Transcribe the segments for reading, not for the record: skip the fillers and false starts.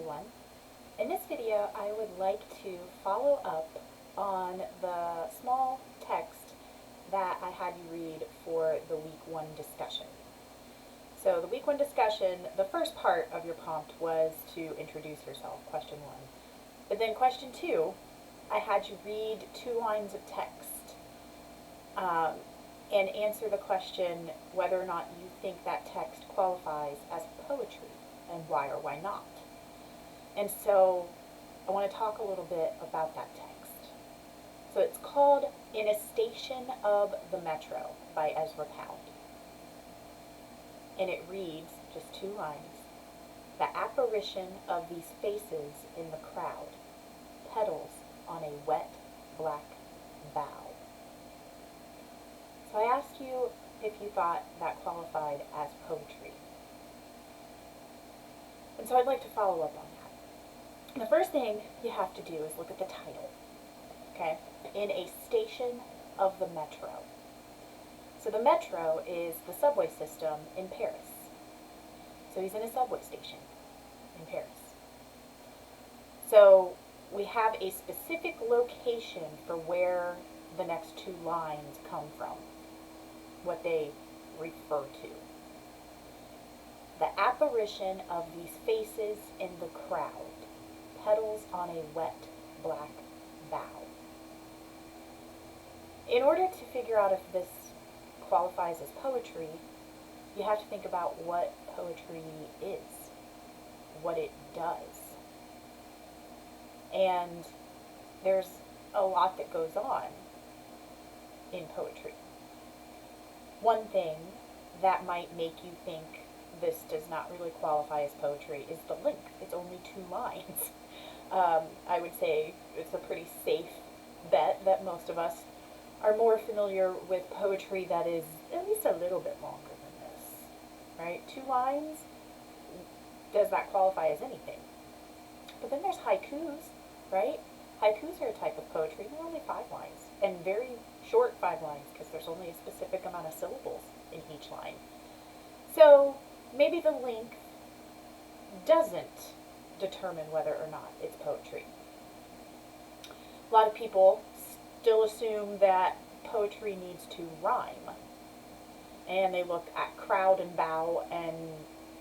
everyone. In this video, I would like to follow up on the small text that I had you read for the Week 1 discussion. So the Week 1 discussion, the first part of your prompt was to introduce yourself, question 1. But then question 2, I had you read 2 lines of text and answer the question whether or not you think that text qualifies as poetry and why or why not. And so I want to talk a little bit about that text. So it's called In a Station of the Metro by Ezra. And it reads, just 2 lines, the apparition of these faces in the crowd, petals on a wet black bough. So I asked you if you thought that qualified as poetry. And so I'd like to follow up on that. The first thing you have to do is look at the title, okay? In a Station of the Metro. So the metro is the subway system in Paris. So he's in a subway station in Paris. So we have a specific location for where the next 2 lines come from, what they refer to. The apparition of these faces in the crowd, petals on a wet black bough. In order to figure out if this qualifies as poetry, you have to think about what poetry is, what it does. And there's a lot that goes on in poetry. One thing that might make you think this does not really qualify as poetry is the length. It's only 2 lines. I would say it's a pretty safe bet that most of us are more familiar with poetry that is at least a little bit longer than this, right? 2 lines, does that qualify as anything? But then there's haikus, right? Haikus are a type of poetry. They're only 5 lines, and very short 5 lines because there's only a specific amount of syllables in each line. So maybe the length doesn't determine whether or not it's poetry. A lot of people still assume that poetry needs to rhyme, and they look at crowd and bow and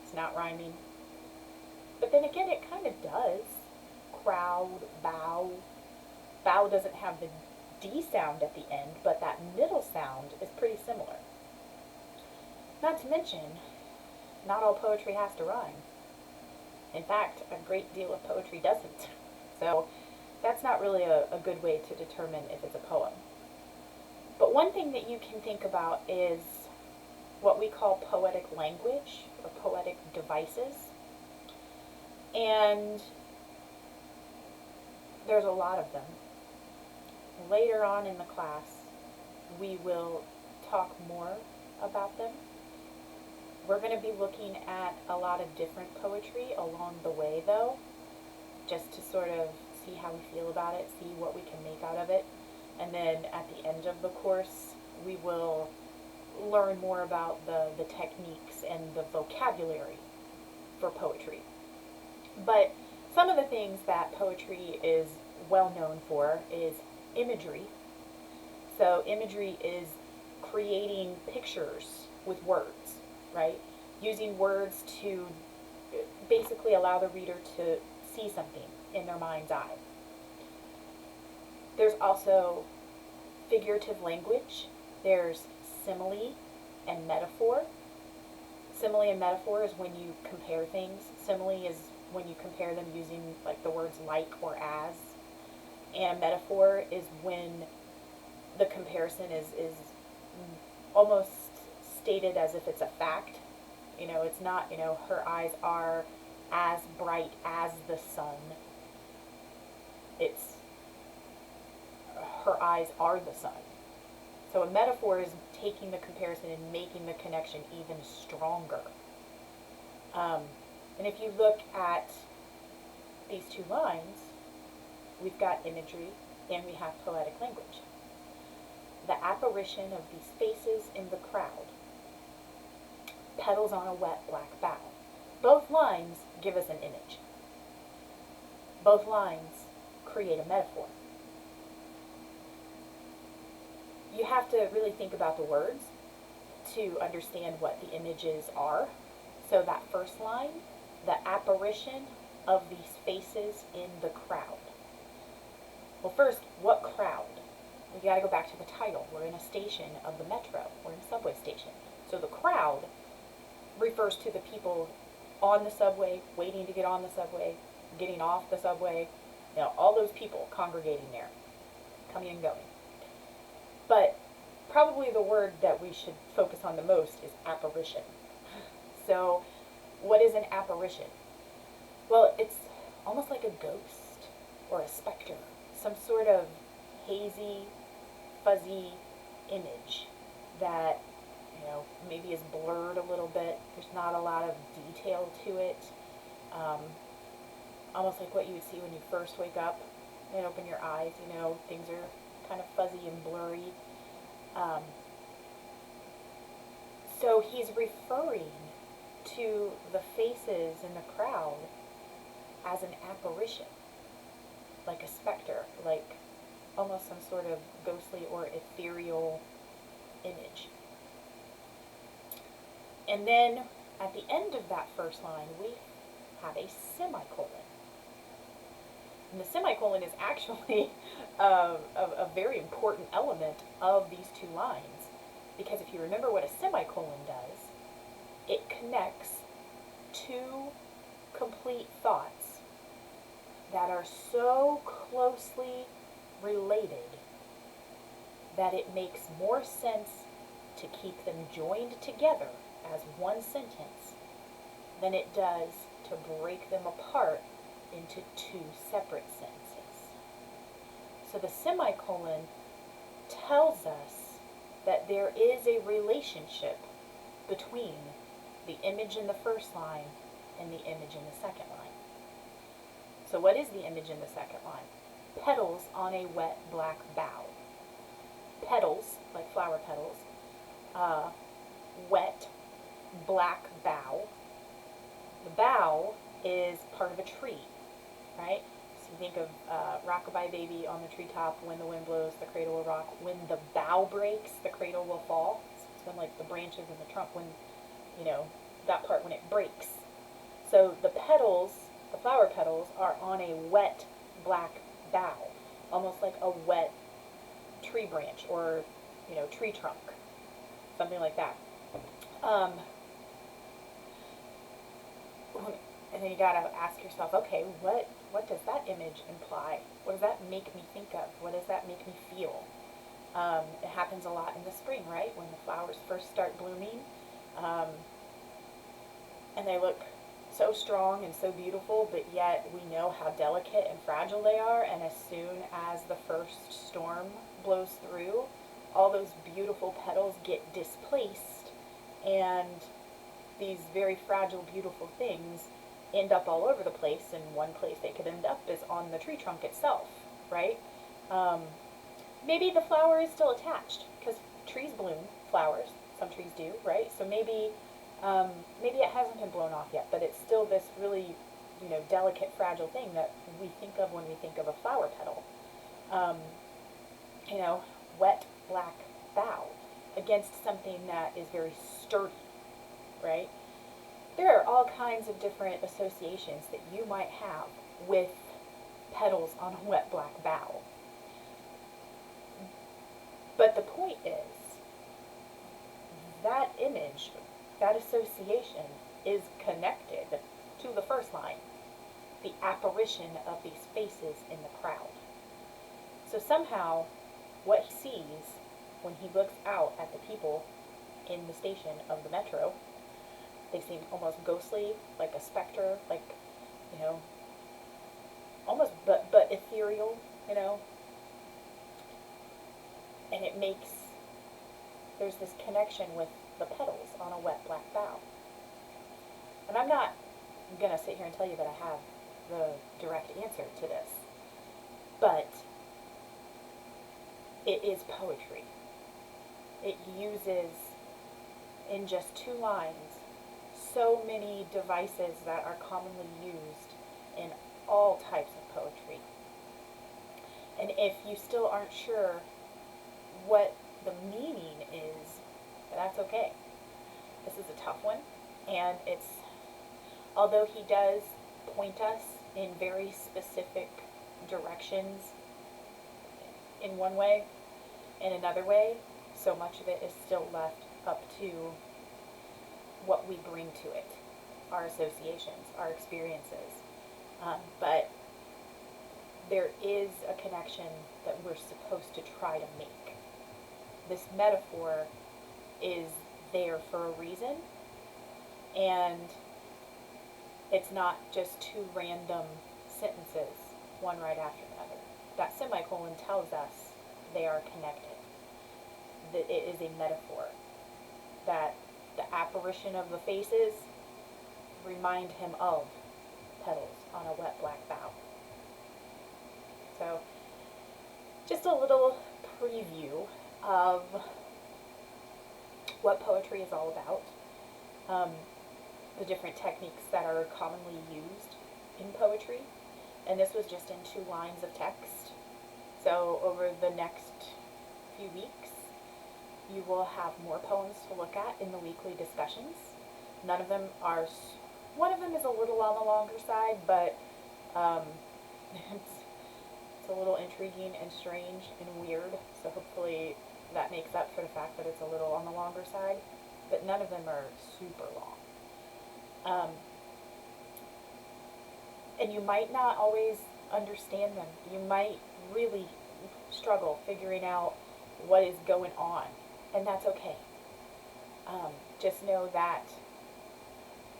it's not rhyming. But then again, it kind of does. Crowd, bow. Bow doesn't have the D sound at the end, but that middle sound is pretty similar. Not to mention, not all poetry has to rhyme. In fact, a great deal of poetry doesn't. So that's not really a good way to determine if it's a poem. But one thing that you can think about is what we call poetic language or poetic devices. And there's a lot of them. Later on in the class, we will talk more about them. We're going to be looking at a lot of different poetry along the way, though, just to sort of see how we feel about it, see what we can make out of it. And then at the end of the course, we will learn more about the techniques and the vocabulary for poetry. But some of the things that poetry is well known for is imagery. So imagery is creating pictures with words, right? Using words to basically allow the reader to see something in their mind's eye. There's also figurative language. There's simile and metaphor. Simile and metaphor is when you compare things. Simile is when you compare them using like the words like or as. And a metaphor is when the comparison is almost stated as if it's a fact. You know, it's not, her eyes are as bright as the sun. It's her eyes are the sun. So a metaphor is taking the comparison and making the connection even stronger. And if you look at these 2 lines, we've got imagery and we have poetic language. The apparition of these faces in the crowd, petals on a wet black bough. Both lines give us an image. Both lines create a metaphor. You have to really think about the words to understand what the images are. So that first line, the apparition of these faces in the crowd. Well, first, what crowd? We got to go back to the title. We're in a station of the metro. We're in a subway station. So the crowd refers to the people on the subway, waiting to get on the subway, getting off the subway, all those people congregating there, coming and going. But probably the word that we should focus on the most is apparition. So what is an apparition? Well, it's almost like a ghost or a specter, some sort of hazy, fuzzy image that, maybe is blurred a little bit. There's not a lot of detail to it. Almost like what you would see when you first wake up and open your eyes, things are kind of fuzzy and blurry. So he's referring to the faces in the crowd as an apparition, like a specter, like almost some sort of ghostly or ethereal image. And then at the end of that first line, we have a semicolon. And the semicolon is actually a very important element of these two lines, because if you remember what a semicolon does, it connects two complete thoughts that are so closely related that it makes more sense to keep them joined together as one sentence than it does to break them apart into two separate sentences. So the semicolon tells us that there is a relationship between the image in the first line and the image in the second line. So what is the image in the second line? Petals on a wet black bough. Petals, like flower petals, wet black bough. The bough is part of a tree, right? So you think of Rockabye Baby on the treetop. When the wind blows, the cradle will rock. When the bough breaks, the cradle will fall. It's when like the branches and the trunk, when, that part when it breaks. So the petals, the flower petals, are on a wet black bough, almost like a wet tree branch or, tree trunk, something like that. And then you gotta ask yourself, okay, what does that image imply? What does that make me think of? What does that make me feel? It happens a lot in the spring, right? When the flowers first start blooming, and they look so strong and so beautiful, but yet we know how delicate and fragile they are, and as soon as the first storm blows through, all those beautiful petals get displaced, and these very fragile, beautiful things end up all over the place, and one place they could end up is on the tree trunk itself, right? Maybe the flower is still attached, because trees bloom flowers, some trees do, right? So maybe it hasn't been blown off yet, but it's still this really, delicate, fragile thing that we think of when we think of a flower petal. Wet black bough against something that is very sturdy, right? There are all kinds of different associations that you might have with petals on a wet black bough. But the point is, that image, that association is connected to the first line, the apparition of these faces in the crowd. So somehow, what he sees when he looks out at the people in the station of the metro, they seem almost ghostly, like a specter, like, almost but ethereal, and it makes, there's this connection with the petals on a wet black bough. And I'm not going to sit here and tell you that I have the direct answer to this, but it is poetry. It uses, in just 2 lines, so many devices that are commonly used in all types of poetry. And if you still aren't sure what the meaning is, that's okay. This is a tough one, and although he does point us in very specific directions in one way, in another way, so much of it is still left up to what we bring to it, our associations, our experiences. But there is a connection that we're supposed to try to make. This metaphor is there for a reason, and it's not just two random sentences, one right after another. That semicolon tells us they are connected, that it is a metaphor, that the apparition of the faces remind him of petals on a wet black bough. So, just a little preview of what poetry is all about, the different techniques that are commonly used in poetry, and this was just in 2 lines of text. So over the next few weeks, you will have more poems to look at in the weekly discussions. None of them are, one of them is a little on the longer side, but it's a little intriguing and strange and weird, so hopefully that makes up for the fact that it's a little on the longer side, but none of them are super long. And you might not always understand them. You might really struggle figuring out what is going on, and that's okay. Just know that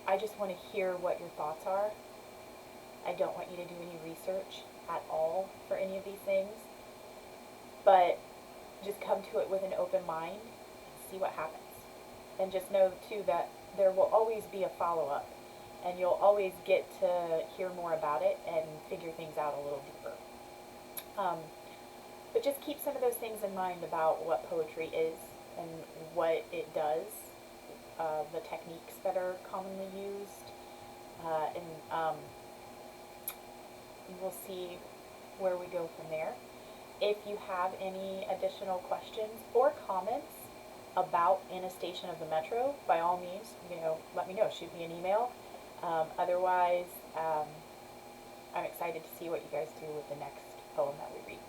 I just want to hear what your thoughts are. I don't want you to do any research at all for any of these things, but just come to it with an open mind and see what happens. And just know, too, that there will always be a follow-up, and you'll always get to hear more about it and figure things out a little deeper. But just keep some of those things in mind about what poetry is and what it does, the techniques that are commonly used, and we'll see where we go from there. If you have any additional questions or comments about Annotation of the Metro, by all means, let me know. Shoot me an email. Otherwise, I'm excited to see what you guys do with the next poem that we read.